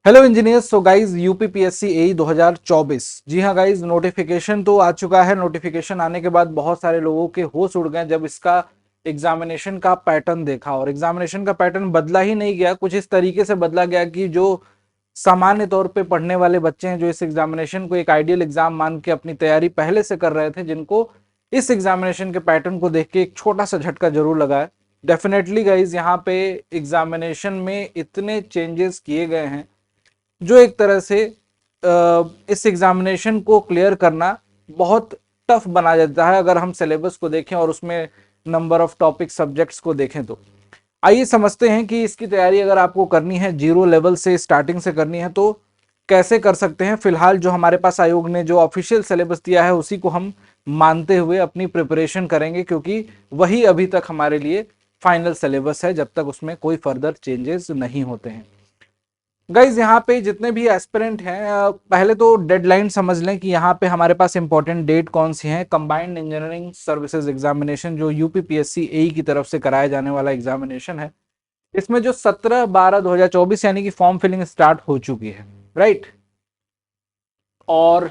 Hello engineers. So guys UPPSC AE 2024, जी हाँ guys, notification तो आ चुका है। नोटिफिकेशन आने के बाद बहुत सारे लोगों के होश उड़ गए जब इसका एग्जामिनेशन का पैटर्न देखा। और एग्जामिनेशन का पैटर्न बदला ही नहीं गया, कुछ इस तरीके से बदला गया कि जो सामान्य तौर पे पढ़ने वाले बच्चे हैं, जो इस एग्जामिनेशन को एक आइडियल एग्जाम मान के अपनी तैयारी पहले से कर रहे थे, जिनको इस एग्जामिनेशन के पैटर्न को देख के एक छोटा सा झटका जरूर लगा है। डेफिनेटली गाइज, यहाँ पे एग्जामिनेशन में इतने चेंजेस किए गए हैं जो एक तरह से इस एग्जामिनेशन को क्लियर करना बहुत टफ बना देता है, अगर हम सिलेबस को देखें और उसमें नंबर ऑफ टॉपिक सब्जेक्ट्स को देखें तो। आइए समझते हैं कि इसकी तैयारी अगर आपको करनी है, जीरो लेवल से स्टार्टिंग से करनी है, तो कैसे कर सकते हैं। फिलहाल जो हमारे पास आयोग ने जो ऑफिशियल सिलेबस दिया है उसी को हम मानते हुए अपनी प्रिपरेशन करेंगे, क्योंकि वही अभी तक हमारे लिए फाइनल सिलेबस है जब तक उसमें कोई फर्दर चेंजेस नहीं होते हैं। गाइज, यहाँ पे जितने भी एस्पिरेंट हैं, पहले तो डेडलाइन समझ लें कि यहाँ पे हमारे पास इंपॉर्टेंट डेट कौन सी है। कंबाइंड इंजीनियरिंग सर्विसेज एग्जामिनेशन जो यूपीपीएससी एई की तरफ से कराया जाने वाला एग्जामिनेशन है, इसमें जो 17/12/2024 यानी कि फॉर्म फिलिंग स्टार्ट हो चुकी है, राइट। और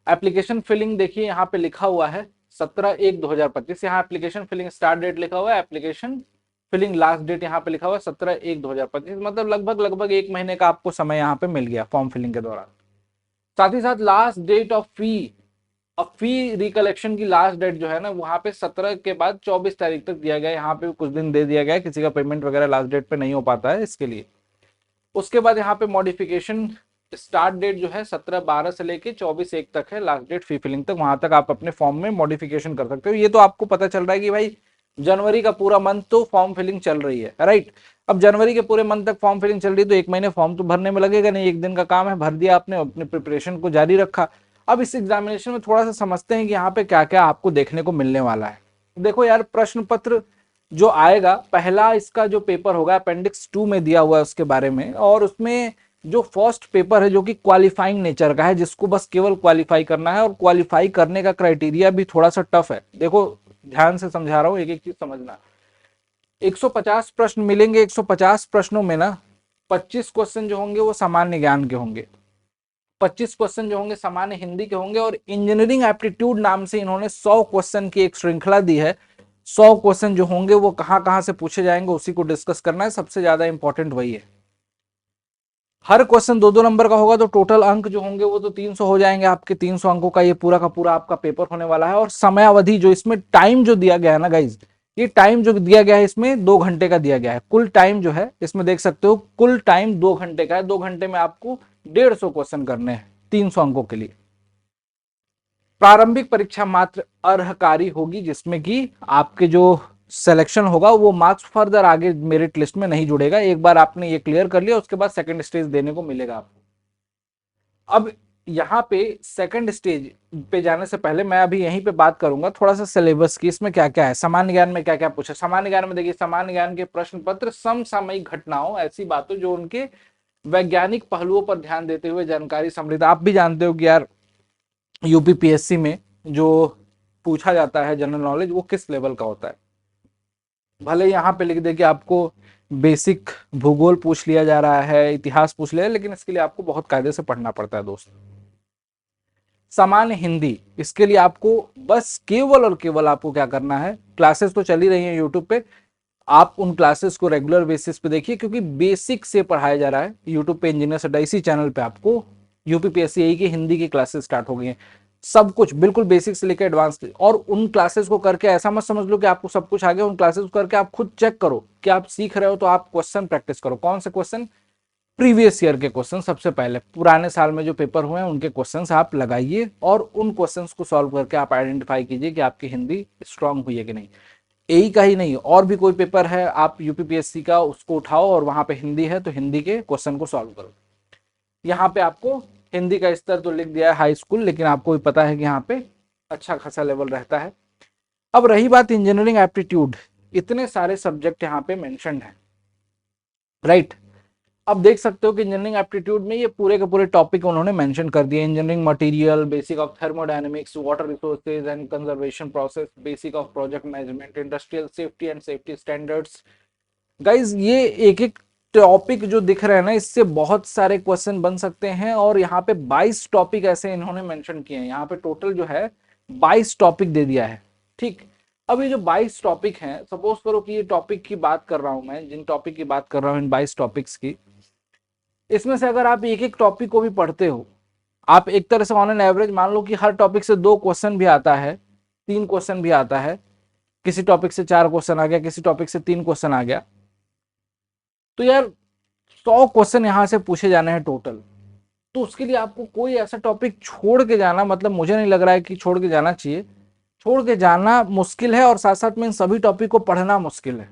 एप्लीकेशन फिलिंग देखिए यहाँ पे लिखा हुआ है 17/1/2025, यहाँ एप्लीकेशन फिलिंग स्टार्ट डेट लिखा हुआ है, एप्लीकेशन फिलिंग लास्ट डेट यहाँ पे लिखा हुआ है 17/1/2025, मतलब लगभग एक महीने का आपको समय यहाँ पे मिल गया फॉर्म फिलिंग के दौरान। साथ ही साथ लास्ट डेट ऑफ फी, अब फी रिकलेक्शन की लास्ट डेट जो है ना, वहां पे 17 के बाद 24 तारीख तक दिया गया है। यहाँ पे कुछ दिन दे दिया गया है, किसी का पेमेंट वगैरह लास्ट डेट पे नहीं हो पाता है इसके लिए। उसके बाद यहाँ पे मॉडिफिकेशन स्टार्ट डेट जो है 17/12 से लेके 24/1 तक है, लास्ट डेट फी फिलिंग तक। वहां तक आप अपने फॉर्म में मॉडिफिकेशन कर सकते हो। ये तो आपको पता चल रहा है कि भाई जनवरी का पूरा मंथ तो फॉर्म फिलिंग चल रही है, राइट। अब जनवरी के पूरे मंथ तक फॉर्म फिलिंग चल रही है तो एक महीने फॉर्म तो भरने में लगेगा नहीं, एक दिन का काम है, भर दिया आपने, अपने प्रिपरेशन को जारी रखा। अब इस एग्जामिनेशन में थोड़ा सा समझते हैं कि यहाँ पे क्या क्या आपको देखने को मिलने वाला है। देखो यार, प्रश्न पत्र जो आएगा, पहला इसका जो पेपर होगा अपेंडिक्स 2 में दिया हुआ है उसके बारे में, और उसमें जो फर्स्ट पेपर है जो कि क्वालिफाइंग नेचर का है, जिसको बस केवल क्वालिफाई करना है, और क्वालिफाई करने का क्राइटेरिया भी थोड़ा सा टफ है। देखो ध्यान से समझा रहा हूं, एक एक चीज समझना। 150 प्रश्न मिलेंगे, 150 प्रश्नों में ना 25 क्वेश्चन जो होंगे वो सामान्य ज्ञान के होंगे, 25 क्वेश्चन जो होंगे सामान्य हिंदी के होंगे, और इंजीनियरिंग एप्टीट्यूड नाम से इन्होंने 100 क्वेश्चन की एक श्रृंखला दी है। 100 क्वेश्चन जो होंगे वो कहां कहां से पूछे जाएंगे उसी को डिस्कस करना है, सबसे ज्यादा इंपॉर्टेंट वही है। हर क्वेश्चन 2-2 नंबर का होगा, तो टोटल अंक जो होंगे वो तो 300 हो जाएंगे आपके। 300 अंकों का ये पूरा का पूरा आपका पेपर होने वाला है। और समय अवधि जो इसमें टाइम जो दिया गया है ना गाइज, ये टाइम जो दिया गया है इसमें 2 घंटे का दिया गया है। कुल टाइम जो है इसमें देख सकते हो, कुल टाइम 2 घंटे का है। 2 घंटे में आपको 150 क्वेश्चन करने हैं 300 अंकों के लिए। प्रारंभिक परीक्षा मात्र अर्हकारी होगी, जिसमें कि आपके जो सिलेक्शन होगा वो मार्क्स फर्दर आगे मेरिट लिस्ट में नहीं जुड़ेगा। एक बार आपने ये क्लियर कर लिया उसके बाद सेकंड स्टेज देने को मिलेगा आपको। अब यहाँ पे सेकंड स्टेज पे जाने से पहले मैं अभी यहीं पे बात करूंगा थोड़ा सा सिलेबस की, इसमें क्या क्या है, सामान्य ज्ञान में क्या क्या पूछा। सामान्य ज्ञान में देखिए, सामान्य ज्ञान के प्रश्न पत्र समसामयिक घटनाओं, ऐसी बातों जो उनके वैज्ञानिक पहलुओं पर ध्यान देते हुए जानकारी समृद्ध। आप भी जानते हो कि यार यूपीपीएससी में जो पूछा जाता है जनरल नॉलेज वो किस लेवल का होता है। भले यहाँ पे लिख दे कि आपको बेसिक भूगोल पूछ लिया जा रहा है, इतिहास पूछ लिया, लेकिन इसके लिए आपको बहुत कायदे से पढ़ना पड़ता है दोस्त। सामान्य हिंदी, इसके लिए आपको बस केवल और केवल आपको क्या करना है, क्लासेस तो चल ही रही हैं यूट्यूब पे, आप उन क्लासेस को रेगुलर बेसिस पे देखिए, क्योंकि बेसिक से पढ़ाया जा रहा है यूट्यूब पे। इंजीनियर अड्डा इसी चैनल पे आपको यूपीपीएससी एई की हिंदी की क्लासेस स्टार्ट हो गई हैं। सब कुछ बिल्कुल बेसिक से लेकर एडवांस। और उन क्लासेस को करके ऐसा मत समझ लो कि आपको सब कुछ आ गया। उन क्लासेस को करके आप खुद चेक करो कि आप सीख रहे हो, तो आप क्वेश्चन प्रैक्टिस करो। कौन से क्वेश्चन? प्रीवियस ईयर के क्वेश्चन, सबसे पहले पुराने साल में जो पेपर हुए हैं उनके क्वेश्चंस आप लगाइए, और उन क्वेश्चंस को सॉल्व करके आप आइडेंटिफाई कीजिए कि आपकी हिंदी स्ट्रांग हुई है कि नहीं। यही का ही नहीं, और भी कोई पेपर है आप यूपीपीएससी का, उसको उठाओ और वहां पे हिंदी है तो हिंदी के क्वेश्चन को सॉल्व करो। यहाँ पे आपको हिंदी का स्तर तो लिख दिया है हाई स्कूल, लेकिन आपको भी पता है कि यहाँ पे अच्छा खासा लेवल रहता है। अब रही बात इंजीनियरिंग एप्टीट्यूड, इतने सारे सब्जेक्ट यहाँ पे मेंशन्ड है, राइट। अब देख सकते हो कि इंजीनियरिंग एप्टीट्यूड में ये पूरे के पूरे टॉपिक उन्होंने मेंशन कर दिए। Engineering material, basic of thermodynamics, water resources and conservation process, basic of project management, industrial safety and safety standards. Guys ये एक एक टॉपिक जो दिख रहे हैं ना, इससे बहुत सारे क्वेश्चन बन सकते हैं। और यहाँ पे 22 टॉपिक ऐसे इन्होंने मेंशन किए हैं, यहाँ पे टोटल जो है 22 टॉपिक दे दिया है। ठीक, अब ये जो 22 टॉपिक हैं, सपोज करो कि ये टॉपिक की बात कर रहा हूं मैं, जिन टॉपिक की बात कर रहा हूं इन 22 टॉपिक्स की, इसमें से अगर आप एक एक टॉपिक को भी पढ़ते हो, आप एक तरह से ऑन एन एवरेज मान लो कि हर टॉपिक से 2 क्वेश्चन भी आता है, 3 क्वेश्चन भी आता है, किसी टॉपिक से 4 क्वेश्चन आ गया, किसी टॉपिक से 3 क्वेश्चन आ गया, तो यार 100 क्वेश्चन यहां से पूछे जाने हैं टोटल। तो उसके लिए आपको कोई ऐसा टॉपिक छोड़ के जाना, मतलब मुझे नहीं लग रहा है कि छोड़ के जाना चाहिए, छोड़ के जाना मुश्किल है, और साथ साथ में इन सभी टॉपिक को पढ़ना मुश्किल है।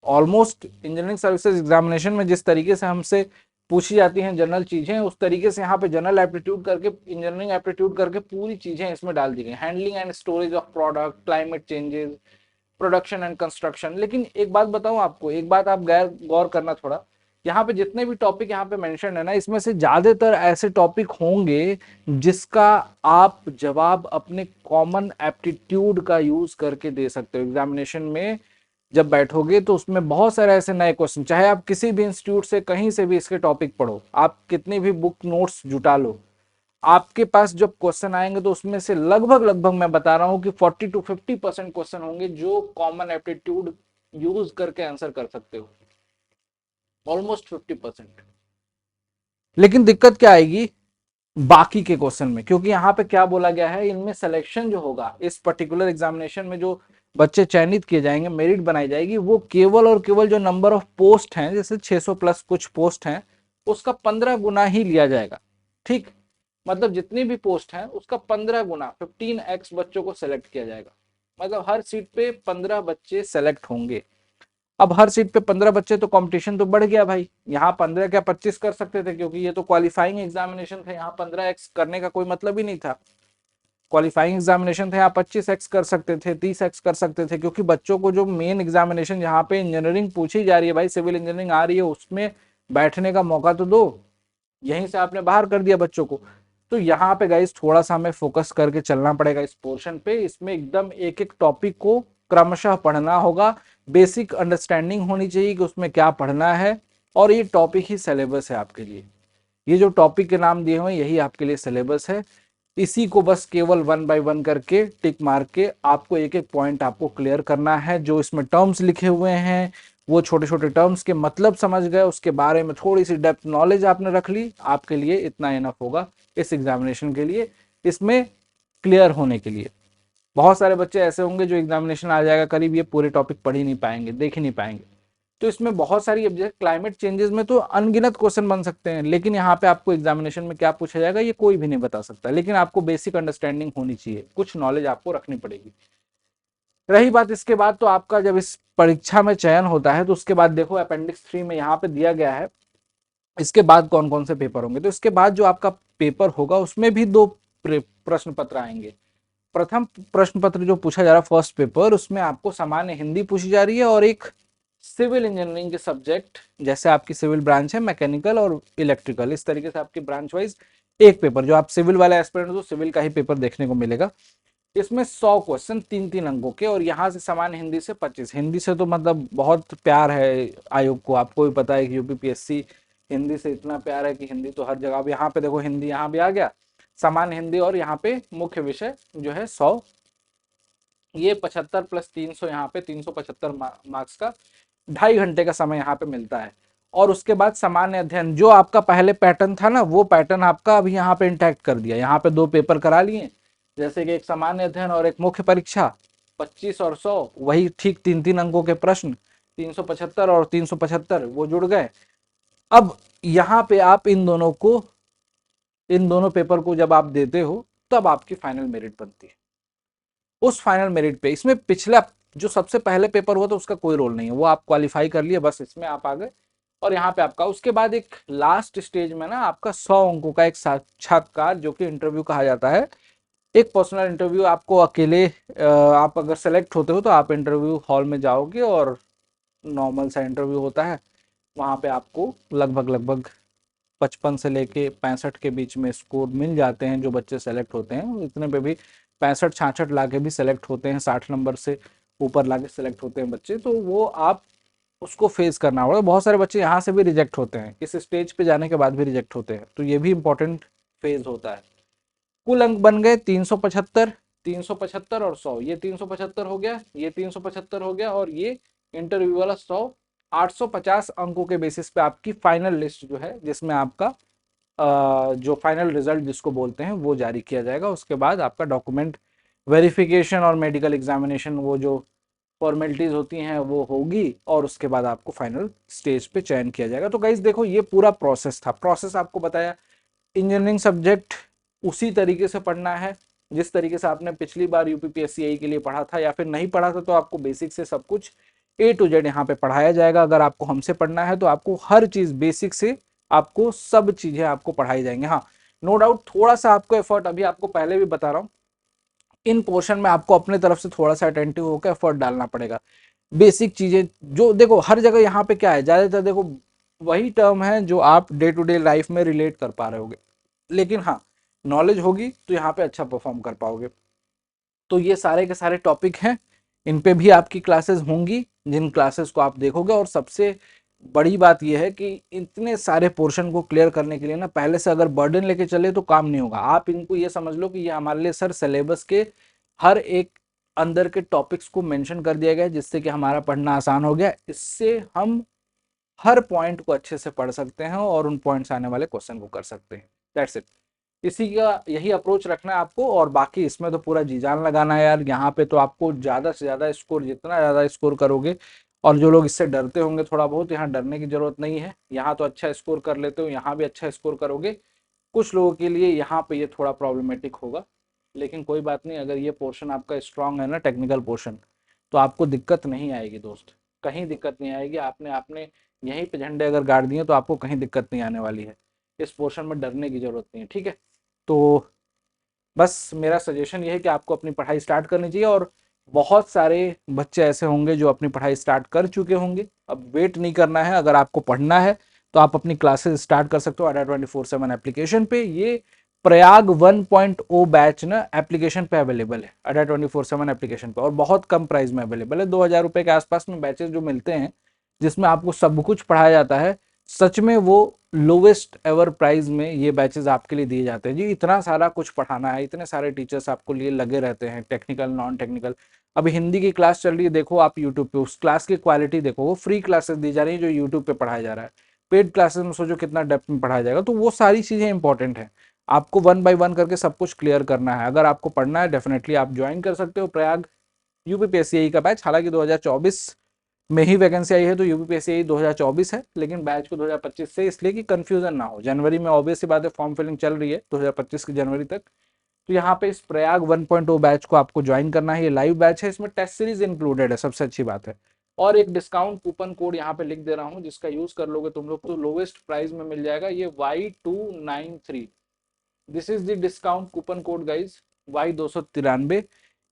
ऑलमोस्ट इंजीनियरिंग सर्विसेज एग्जामिनेशन में जिस तरीके से हमसे पूछी जाती हैं जनरल चीजें, उस तरीके से यहाँ पे जनरल एप्टीट्यूड करके, इंजीनियरिंग एप्टीट्यूड करके पूरी चीजें इसमें डाल दी गई। Handling and storage of product, climate changes, production and construction. लेकिन एक बात बताऊं आपको, एक बात आप गौर करना थोड़ा, यहाँ पे जितने भी टॉपिक यहाँ पे मेंशन है ना, इसमें से ज्यादातर ऐसे टॉपिक होंगे जिसका आप जवाब अपने कॉमन एप्टीट्यूड का यूज करके दे सकते हो एग्जामिनेशन में। जब बैठोगे तो उसमें बहुत सारे ऐसे नए क्वेश्चन, चाहे आप किसी भी इंस्टीट्यूट से कहीं से भी इसके टॉपिक पढ़ो, आप कितनी भी बुक नोट्स जुटा लो, आपके पास जब क्वेश्चन आएंगे तो उसमें से लगभग लगभग मैं बता रहा हूं कि 40 to 50% क्वेश्चन होंगे जो कॉमन एप्टीट्यूड यूज करके आंसर कर सकते हो, ऑलमोस्ट 50%। लेकिन दिक्कत क्या आएगी बाकी के क्वेश्चन में, क्योंकि यहाँ पे क्या बोला गया है, इनमें सिलेक्शन जो होगा इस पर्टिकुलर एग्जामिनेशन में, जो बच्चे चयनित किए जाएंगे, मेरिट बनाई जाएगी, वो केवल और केवल जो नंबर ऑफ पोस्ट हैं, जैसे 600 प्लस कुछ पोस्ट हैं, उसका 15 गुना ही लिया जाएगा। ठीक, मतलब जितनी भी पोस्ट हैं उसका 15 गुना 15x बच्चों को सिलेक्ट किया जाएगा। मतलब हर सीट पे 15 बच्चे सेलेक्ट होंगे। अब हर सीट पे 15 बच्चे, तो कंपटीशन तो बढ़ गया भाई। यहाँ 15 क्या 25 कर सकते थे, क्योंकि ये तो क्वालिफाइंग एग्जामिनेशन था, यहाँ 15x करने का कोई मतलब ही नहीं था। क्वालिफाइंग एग्जामिनेशन था, यहाँ 25x कर सकते थे, 30x कर सकते थे, क्योंकि बच्चों को जो मेन एग्जामिनेशन जहाँ पे इंजीनियरिंग पूछी जा रही है भाई, सिविल इंजीनियरिंग आ रही है, उसमें बैठने का मौका तो दो। यहीं से आपने बाहर कर दिया बच्चों को। तो यहाँ पे गाइस थोड़ा सा हमें फोकस करके चलना पड़ेगा इस पोर्शन पे। इसमें एकदम एक एक टॉपिक को क्रमशः पढ़ना होगा, बेसिक अंडरस्टैंडिंग होनी चाहिए कि उसमें क्या पढ़ना है, और ये टॉपिक ही सिलेबस है आपके लिए। ये जो टॉपिक के नाम दिए हुए हैं यही आपके लिए सिलेबस है। इसी को बस केवल 1 बाय 1 करके टिक मार के आपको एक एक पॉइंट आपको क्लियर करना है। जो इसमें टर्म्स लिखे हुए हैं, वो छोटे छोटे टर्म्स के मतलब समझ गए, उसके बारे में थोड़ी सी डेप्थ नॉलेज आपने रख ली, आपके लिए इतना इनफ होगा इस एग्जामिनेशन के लिए, इसमें क्लियर होने के लिए। बहुत सारे बच्चे ऐसे होंगे जो एग्जामिनेशन आ जाएगा करीब, ये पूरे टॉपिक पढ़ ही नहीं पाएंगे, देख ही नहीं पाएंगे। तो इसमें बहुत सारी, अब जैसे क्लाइमेट चेंजेस में तो अनगिनत क्वेश्चन बन सकते हैं, लेकिन यहाँ पे आपको एग्जामिनेशन में क्या पूछा जाएगा ये कोई भी नहीं बता सकता। लेकिन आपको बेसिक अंडरस्टैंडिंग होनी चाहिए, कुछ नॉलेज आपको रखनी पड़ेगी। रही बात इसके बाद, तो आपका जब इस परीक्षा में चयन होता है तो उसके बाद देखो अपेंडिक्स 3 में यहाँ पे दिया गया है इसके बाद कौन कौन से पेपर होंगे। तो इसके बाद जो आपका पेपर होगा उसमें भी 2 प्रश्न पत्र आएंगे। प्रथम प्रश्न पत्र जो पूछा जा रहा है फर्स्ट पेपर, उसमें आपको सामान्य हिंदी पूछी जा रही है, और एक सिविल इंजीनियरिंग के सब्जेक्ट, जैसे आपकी सिविल ब्रांच है, मैकेनिकल और इलेक्ट्रिकल, इस तरीके से आपकी ब्रांच वाइज एक पेपर, जो आप सिविल वाले एस्पिरेंट हो सिविल का ही पेपर देखने को मिलेगा। इसमें 100 क्वेश्चन 3-3 अंकों के, और यहाँ से सामान्य हिंदी से 25। हिंदी से तो मतलब बहुत प्यार है आयोग को, आपको भी पता है कि यूपीपीएससी हिंदी से इतना प्यार है कि हिंदी तो हर जगह। अब यहाँ पे देखो हिंदी यहाँ भी आ गया, सामान्य हिंदी, और यहाँ पे मुख्य विषय जो है 100, ये 75 प्लस 300, यहाँ पे 375 मार्क्स का 2.5 घंटे का समय यहाँ पे मिलता है। और उसके बाद सामान्य अध्ययन, जो आपका पहले पैटर्न था ना, वो पैटर्न आपका अभी यहाँ पे इंटैक्ट कर दिया। यहाँ पे 2 पेपर करा लिए, जैसे कि एक सामान्य अध्ययन और एक मुख्य परीक्षा, 25 और 100, वही ठीक 3-3 अंकों के प्रश्न, 375 और 375 वो जुड़ गए। अब यहाँ पे आप इन दोनों पेपर को जब आप देते हो तब आपकी फाइनल मेरिट बनती है। उस फाइनल मेरिट पे, इसमें पिछला जो सबसे पहले पेपर हुआ था उसका कोई रोल नहीं है, वो आप क्वालिफाई कर लिए, बस इसमें आप आ गए, और यहाँ पे आपका उसके बाद एक लास्ट स्टेज में ना आपका 100 अंकों का एक साक्षात्कार, जो कि इंटरव्यू कहा जाता है, एक पर्सनल इंटरव्यू। आपको अकेले, आप अगर सेलेक्ट होते हो तो आप इंटरव्यू हॉल में जाओगे, और नॉर्मल सा इंटरव्यू होता है। वहाँ पे आपको लगभग लगभग 55 से लेके 65 के बीच में स्कोर मिल जाते हैं जो बच्चे सेलेक्ट होते हैं। इतने पे भी 65-66 लाके भी सेलेक्ट होते हैं, 60 नंबर से ऊपर लाके सेलेक्ट होते हैं बच्चे। तो वो आप उसको फेस करना पड़ेगा। बहुत सारे बच्चे यहाँ से भी रिजेक्ट होते हैं, इस स्टेज पे जाने के बाद भी रिजेक्ट होते हैं, तो ये भी इंपॉर्टेंट फेज होता है। कुल अंक बन गए 375, 375 और 100। ये 375 हो गया, ये 375 हो गया, और ये इंटरव्यू वाला 100। 850 अंकों के बेसिस पे आपकी फाइनल लिस्ट जो है, जिसमें आपका जो फाइनल रिजल्ट जिसको बोलते हैं वो जारी किया जाएगा। उसके बाद आपका डॉक्यूमेंट वेरिफिकेशन और मेडिकल एग्जामिनेशन, वो जो फॉर्मेलिटीज होती हैं वो होगी, और उसके बाद आपको फाइनल स्टेज पे चयन किया जाएगा। तो गाइस देखो, ये पूरा प्रोसेस था। प्रोसेस आपको बताया, इंजीनियरिंग सब्जेक्ट उसी तरीके से पढ़ना है जिस तरीके से आपने पिछली बार यूपीपीएससी के लिए पढ़ा था, या फिर नहीं पढ़ा था तो आपको बेसिक से सब कुछ ए टू जेड यहाँ पे पढ़ाया जाएगा। अगर आपको हमसे पढ़ना है तो आपको हर चीज बेसिक से आपको सब चीजें आपको पढ़ाई जाएंगी। हाँ, नो डाउट थोड़ा सा आपको एफर्ट, अभी आपको पहले भी बता रहा हूँ, इन पोर्शन में आपको अपने तरफ से थोड़ा सा अटेंटिव होकर एफर्ट डालना पड़ेगा। बेसिक चीजें जो देखो हर जगह यहाँ पे क्या है, ज्यादातर देखो वही टर्म है जो आप डे टू डे लाइफ में रिलेट कर पा रहे होगे, लेकिन हाँ, नॉलेज होगी तो यहाँ पे अच्छा परफॉर्म कर पाओगे। तो ये सारे के सारे टॉपिक हैं, इन पे भी आपकी क्लासेस होंगी, जिन क्लासेस को आप देखोगे। और सबसे बड़ी बात यह है कि इतने सारे पोर्शन को क्लियर करने के लिए ना, पहले से अगर बर्डन लेके चले तो काम नहीं होगा। आप इनको ये समझ लो कि ये हमारे लिए सर सिलेबस के हर एक अंदर के टॉपिक्स को मेंशन कर दिया गया है, जिससे कि हमारा पढ़ना आसान हो गया। इससे हम हर पॉइंट को अच्छे से पढ़ सकते हैं और उन पॉइंट्स आने वाले क्वेश्चन को कर सकते हैं। That's it. इसी का यही अप्रोच रखना है आपको, और बाकी इसमें तो पूरा जी जान लगाना है यार। यहाँ पे तो आपको ज़्यादा से ज़्यादा स्कोर, जितना ज़्यादा स्कोर करोगे, और जो लोग इससे डरते होंगे थोड़ा बहुत, यहाँ डरने की जरूरत नहीं है। यहाँ तो अच्छा स्कोर कर लेते हो, यहाँ भी अच्छा स्कोर करोगे। कुछ लोगों के लिए यहाँ पे ये थोड़ा प्रॉब्लमेटिक होगा, लेकिन कोई बात नहीं। अगर ये पोर्शन आपका स्ट्रांग है ना, टेक्निकल पोर्शन, तो आपको दिक्कत नहीं आएगी दोस्त, कहीं दिक्कत नहीं आएगी। आपने आपने यहीं पे झंडे अगर गाड़ दिए तो आपको कहीं दिक्कत नहीं आने वाली है। इस पोर्शन में डरने की जरूरत नहीं है, ठीक है। तो बस मेरा सजेशन ये है कि आपको अपनी पढ़ाई स्टार्ट करनी चाहिए, और बहुत सारे बच्चे ऐसे होंगे जो अपनी पढ़ाई स्टार्ट कर चुके होंगे। अब वेट नहीं करना है, अगर आपको पढ़ना है तो आप अपनी क्लासेस स्टार्ट कर सकते हो अड्डा 24/7 एप्लीकेशन पे। ये प्रयाग 1.0 बैच ना एप्लीकेशन पे अवेलेबल है, अड्डा 24/7 एप्लीकेशन पे, और बहुत कम प्राइस में अवेलेबल है। 2,000 रुपए के आसपास में बैचेस जो मिलते हैं, जिसमें आपको सब कुछ पढ़ाया जाता है। सच में वो लोवेस्ट एवर प्राइस में ये बैचेस आपके लिए दिए जाते हैं जी। इतना सारा कुछ पढ़ाना है, इतने सारे टीचर्स आपको लिए लगे रहते हैं, टेक्निकल नॉन टेक्निकल। अभी हिंदी की क्लास चल रही है, देखो आप यूट्यूब पे उस क्लास की क्वालिटी देखो, वो फ्री क्लासेस दी जा रही है जो यूट्यूब पे पढ़ाया जा रहा है। पेड क्लासेस में सोचो कितना डेप्थ में पढ़ाया जाएगा। तो वो सारी चीजें इंपॉर्टेंट है, आपको वन बाय वन करके सब कुछ क्लियर करना है। अगर आपको पढ़ना है, डेफिनेटली आप ज्वाइन कर सकते हो प्रयाग यूपीपीएससी का बैच। हालांकि 2024 में ही वैकेंसी आई है, तो यूपीपीएससी 2024 है, लेकिन बैच को 2025 से, इसलिए कि कंफ्यूजन ना हो। जनवरी में ऑब्वियस सी बात है, फॉर्म फिलिंग चल रही है 2025 की जनवरी तक। तो यहाँ पे इस प्रयाग 1.0 बैच को आपको ज्वाइन करना है। ये लाइव बैच है, इसमें टेस्ट सीरीज इंक्लूडेड है, सबसे अच्छी बात है। और एक डिस्काउंट कूपन कोड यहाँ पे लिख दे रहा हूँ, जिसका यूज कर लोगे तुम लोग तो लोवेस्ट प्राइस में मिल जाएगा, ये Y293। This is the discount coupon code guys, Y293।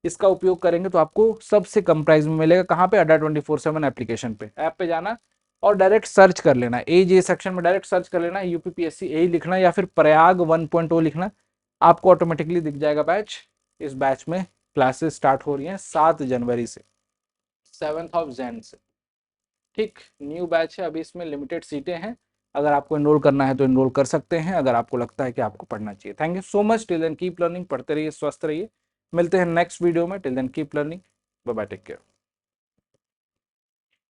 इसका उपयोग करेंगे तो आपको सबसे कम प्राइस में मिलेगा। कहाँ पे? अड्डा 24/7 एप्लीकेशन पे। ऐप पे जाना और डायरेक्ट सर्च कर लेना, ए सेक्शन में डायरेक्ट सर्च कर लेना, यूपीपीएससी ए लिखना या फिर प्रयाग 1.0 लिखना, आपको ऑटोमेटिकली दिख जाएगा बैच। इस बैच में क्लासेस स्टार्ट हो रही हैं 7 जनवरी से, 7 से। ठीक, न्यू बैच है, अभी इसमें लिमिटेड सीटें हैं। अगर आपको एनरोल करना है तो एनरोल कर सकते हैं, अगर आपको लगता है कि आपको पढ़ना चाहिए। Thank you so much. Till then keep learning, पढ़ते रहिए, स्वस्थ रहिए। मिलते हैं नेक्स्ट वीडियो में। Till then keep learning, bye bye, take care.